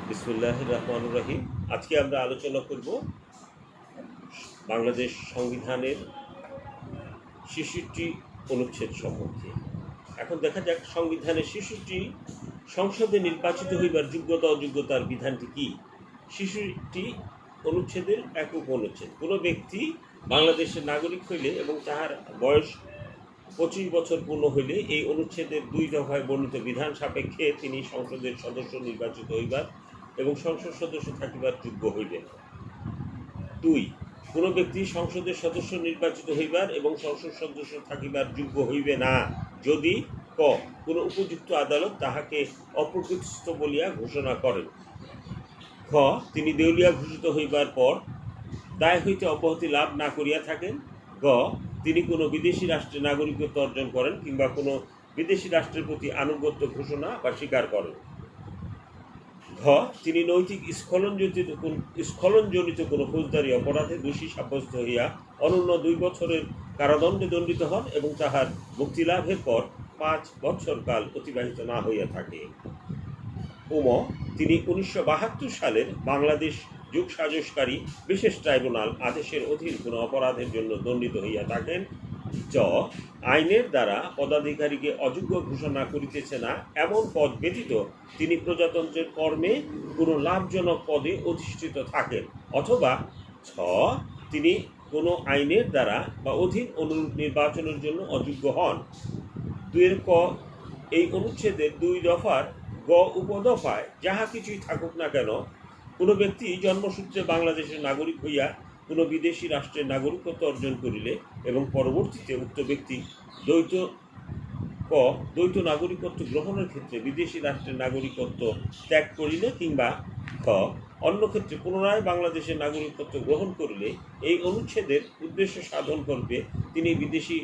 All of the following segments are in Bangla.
বিসমিল্লাহির রহমানির রহিম। আজকে আমরা আলোচনা করব বাংলাদেশ সংবিধানের ৬৬টি অনুচ্ছেদ সম্বন্ধে। এখন দেখা যাক সংবিধানের ৬৬টি সংসদে নির্বাচিত হইবার যোগ্যতা অযোগ্যতার বিধানটি কি। ৬৬টি অনুচ্ছেদের একক অনুচ্ছেদ। কোনো ব্যক্তি বাংলাদেশের নাগরিক হইলে এবং তাহার বয়স ২৫ বছর পূর্ণ হইলে এই অনুচ্ছেদের ২ দফায় বর্ণিত বিধান সাপেক্ষে তিনি সংসদের সদস্য নির্বাচিত হইবার এবং সংসদ সদস্য থাকিবার যোগ্য হইবেন। ২. কোনো ব্যক্তি সংসদের সদস্য নির্বাচিত হইবার এবং সংসদ সদস্য থাকিবার যোগ্য হইবে না যদি ক কোনো উপযুক্ত আদালত তাহাকে অপ্রকৃতিস্থ বলিয়া ঘোষণা করেন, খ তিনি দেউলিয়া ঘোষিত হইবার পর দায় হইতে অব্যাহতি লাভ না করিয়া থাকেন, গ তিনি কোনো বিদেশি রাষ্ট্রে নাগরিকত্ব অর্জন করেন কিংবা কোনো বিদেশি রাষ্ট্রের প্রতি আনুগত্য ঘোষণা বা স্বীকার করেন, ঘ তিনি নৈতিক স্খলনজনিত কোনো ফৌজদারি অপরাধে দোষী সাব্যস্ত হইয়া অনূন্য ২ বছরের কারাদণ্ডে দণ্ডিত হন এবং তাহার মুক্তিলাভের পর ৫ বৎসর কাল অতিবাহিত না হইয়া থাকে, উম তিনি ১৯৭২ সালের বাংলাদেশ যোগসাজশকারী বিশেষ ট্রাইব্যুনাল আদেশের অধীন কোনো অপরাধের জন্য দণ্ডিত হইয়া থাকেন, চ আইনের দ্বারা পদাধিকারীকে অযোগ্য ঘোষণা করিতেছে না এমন পদ ব্যতীত তিনি প্রজাতন্ত্রের কর্মে কোনো লাভজনক পদে অধিষ্ঠিত থাকেন, অথবা ছ তিনি কোনো আইনের দ্বারা বা অধীন অনুরূপ নির্বাচনের জন্য অযোগ্য হন। ২ ক এই অনুচ্ছেদের ২ দফার গ উপদফায় যাহা কিছুই থাকুক না কেন, কোনো ব্যক্তি জন্মসূত্রে বাংলাদেশের নাগরিক হইয়া কোনো বিদেশি রাষ্ট্রের নাগরিকত্ব অর্জন করিলে এবং পরবর্তীতে উক্ত ব্যক্তি দ্বৈত নাগরিকত্ব গ্রহণের ক্ষেত্রে বিদেশি রাষ্ট্রের নাগরিকত্ব ত্যাগ করিলে কিংবা খ অন্য ক্ষেত্রে পুনরায় বাংলাদেশের নাগরিকত্ব গ্রহণ করিলে এই অনুচ্ছেদের উদ্দেশ্য সাধন করবে তিনি বিদেশি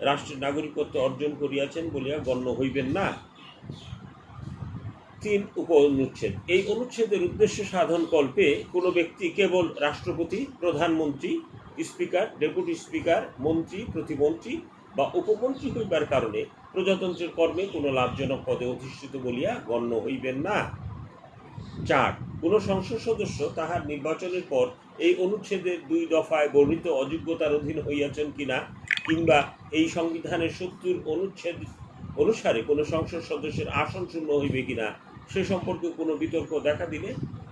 রাষ্ট্রের নাগরিকত্ব অর্জন করিয়াছেন বলিয়া গণ্য হইবেন না। ৩ উপ অনুচ্ছেদ। এই অনুচ্ছেদের উদ্দেশ্য সাধন কল্পে কোনো ব্যক্তি কেবল রাষ্ট্রপতি, প্রধানমন্ত্রী, স্পিকার, ডেপুটি স্পিকার, মন্ত্রী, প্রতিমন্ত্রী বা উপমন্ত্রী হইবার কারণে প্রজাতন্ত্রের কর্মে কোনো লাভজনক পদে অধিষ্ঠিত বলিয়া গণ্য হইবেন না। ৪ কোনো সংসদ সদস্য তাহার নির্বাচনের পর এই অনুচ্ছেদের ২ দফায় বর্ণিত অযোগ্যতার অধীন হইয়াছেন কিনা কিংবা এই সংবিধানের ৭০ অনুচ্ছেদ অনুসারে কোনো সংসদ সদস্যের আসন শূন্য হইবে কিনা সে সম্পর্কে কোনো বিতর্ক দেখা দিলে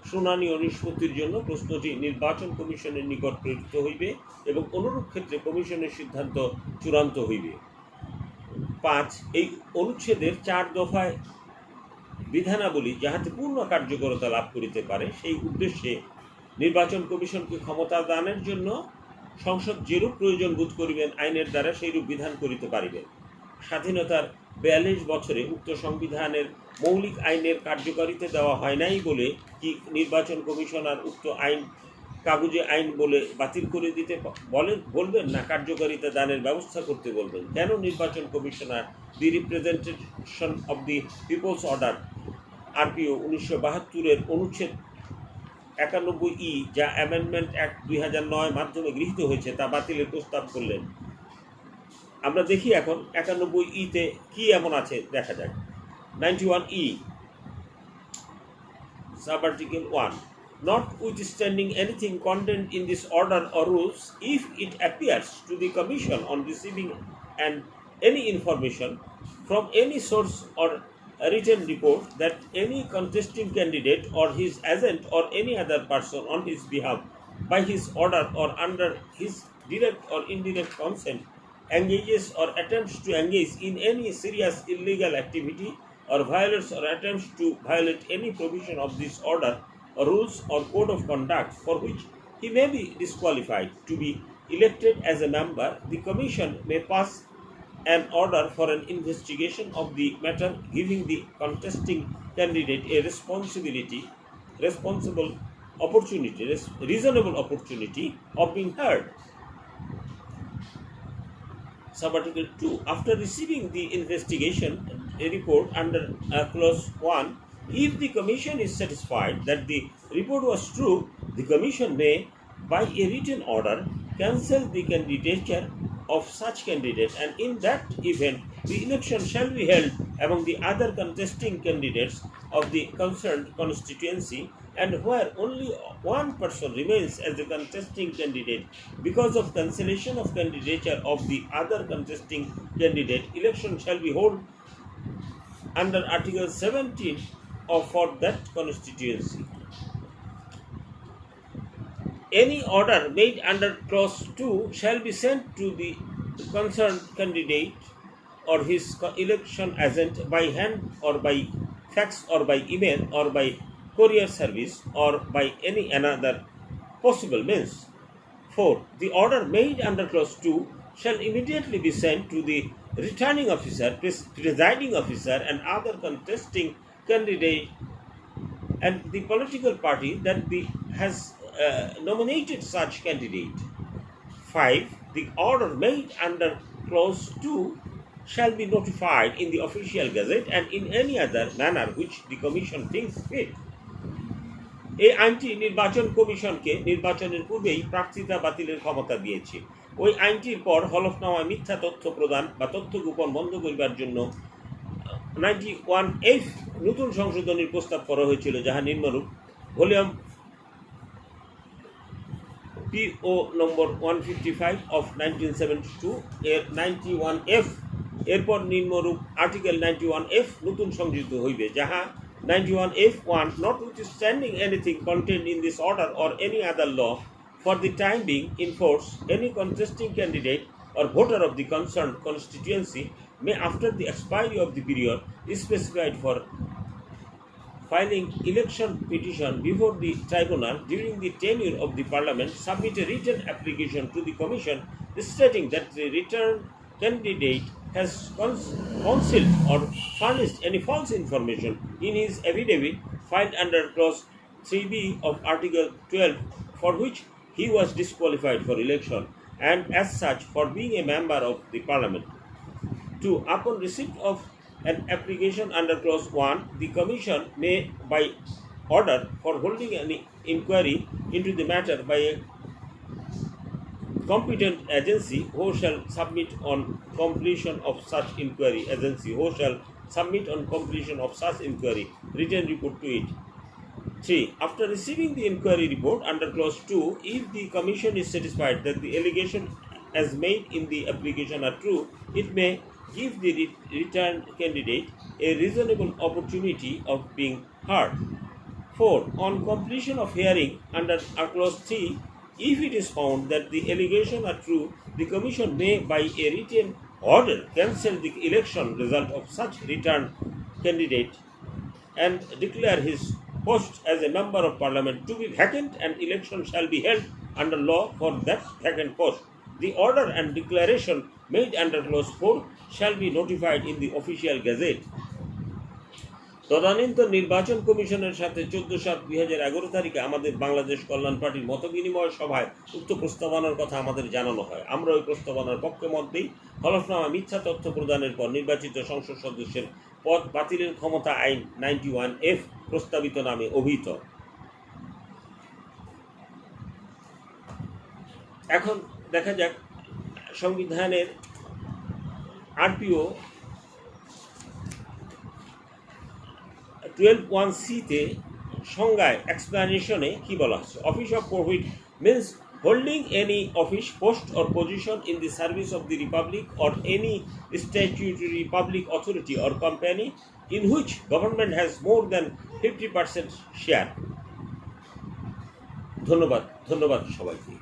শুনানি ও নিষ্পত্তির জন্য প্রশ্নটি নির্বাচন কমিশনের নিকট প্রেরিত হইবে এবং অনুরূপ ক্ষেত্রে কমিশনের সিদ্ধান্ত চূড়ান্ত হইবে। ৫ এই অনুচ্ছেদের ৪ দফায় বিধানাবলী যাহাতে পূর্ণ কার্যকরতা লাভ করিতে পারে সেই উদ্দেশ্যে নির্বাচন কমিশনকে ক্ষমতা দানের জন্য সংসদ যেরূপ প্রয়োজন বোধ করিবেন আইনের দ্বারা সেইরূপ বিধান করিতে পারিবেন। স্বাধীনতার ৪২ বছরে উক্ত সংবিধানের মৌলিক আইনের কার্যকারিতা দেওয়া হয় নাই বলে কি নির্বাচন কমিশনার উক্ত আইন কাগজে আইন বলে বাতিল করে দিতে বলবেন না কার্যকারিতা দানের ব্যবস্থা করতে বলবেন? কেন নির্বাচন commissioner the representation of the people's order RPO ১৯৭২-এর অনুচ্ছেদ ৯১E যা অ্যামেন্ডমেন্ট অ্যাক্ট ২০০৯ মাধ্যমে গৃহীত হয়েছে তা বাতিলের প্রস্তাব করলেন? আমরা দেখি এখন ৯১E-তে কি এমন আছে দেখা যাক। 91E sub article 1 notwithstanding anything contained in this order or rules, if it appears to the Commission on receiving any information from any source or a written report that any contesting candidate or his agent or any other person on his behalf by his order or under his direct or indirect consent engages or attempts to engage in any serious illegal activity or violates or attempts to violate any provision of this order or rules or code of conduct for which he may be disqualified to be elected as a member, the Commission may pass an order for an investigation of the matter, giving the contesting candidate a reasonable opportunity of being heard. Sub-article 2. After receiving the investigation report under clause 1, if the Commission is satisfied that the report was true, the Commission may, by a written order, cancel the candidature of such candidate, and in that event, the election shall be held among the other contesting candidates of the concerned constituency and where only one person remains as a contesting candidate because of cancellation of candidature of the other contesting candidate, election shall be held under Article 17 for that constituency. Any order made under Clause 2 shall be sent to the concerned candidate or his election agent by hand or by fax or by email or by courier service or by any another possible means. 4. The order made under Clause 2 shall immediately be sent to the returning officer, presiding officer and other contesting candidate and the political party that has nominated such candidate. 5. The order made under Clause 2 shall be notified in the official gazette and in any other manner which the commission thinks fit. এই আইনটি নির্বাচন কমিশনকে নির্বাচনের পূর্বেই প্রার্থিতা বাতিলের ক্ষমতা দিয়েছে। ওই আইনটির পর হলফনামায় মিথ্যা তথ্য প্রদান বা তথ্য গোপন বন্ধ করিবার জন্য 91F নতুন সংশোধনীর প্রস্তাব করা হয়েছিল, যাহা নিম্নরূপ: ভলিউম PO নম্বর 155 of 1972 এর 91F এরপর নিম্নরূপ আর্টিকেল 91F নতুন সংযোজিত হইবে, যাহা 91F1 notwithstanding anything contained in this order or any other law for the time being in force, any contesting candidate or voter of the concerned constituency may, after the expiry of the period specified for filing election petition before the tribunal during the tenure of the parliament, submit a written application to the commission stating that the returned candidate has concealed or furnished any false information in his affidavit filed under Clause 3B of Article 12 for which he was disqualified for election and as such for being a member of the parliament. 2. Upon receipt of an application under Clause 1, the commission may, by order for holding an inquiry into the matter by a competent agency, who shall submit on completion of such inquiry written report to it. 3. After receiving the inquiry report under Clause 2, if the commission is satisfied that the allegation as made in the application are true, it may give the returned candidate a reasonable opportunity of being heard. 4. On completion of hearing under Clause 3, if it is found that the allegations are true, the commission may, by a written order, cancel the election result of such returned candidate and declare his post as a member of parliament to be vacant, and election shall be held under law for that vacant post. The order and declaration made under Clause 4 shall be notified in the official gazette. তদানীন্তন নির্বাচন কমিশনের সাথে 14/7/2011 তারিখে আমাদের বাংলাদেশ কল্যাণ পার্টির মত বিনিময় সভায় উক্ত প্রস্তাবনার কথা আমাদের জানানো হয়। আমরা ওই প্রস্তাবনার পক্ষে মধ্যেই হলফনামা মিথ্যা তথ্য প্রদানের পর নির্বাচিত সংসদ সদস্যের পদ বাতিলের ক্ষমতা আইন 91F প্রস্তাবিত নামে অভিহিত। এখন দেখা যাক সংবিধানের RPO 12(1)(c)-তে সংজ্ঞায় এক্সপ্লানেশনে কি বলা হচ্ছে। Office of profit means holding any office, post or position in the service of the republic or any statutory public authority or company in which government has more than 50% share। ধন্যবাদ সবাইকে।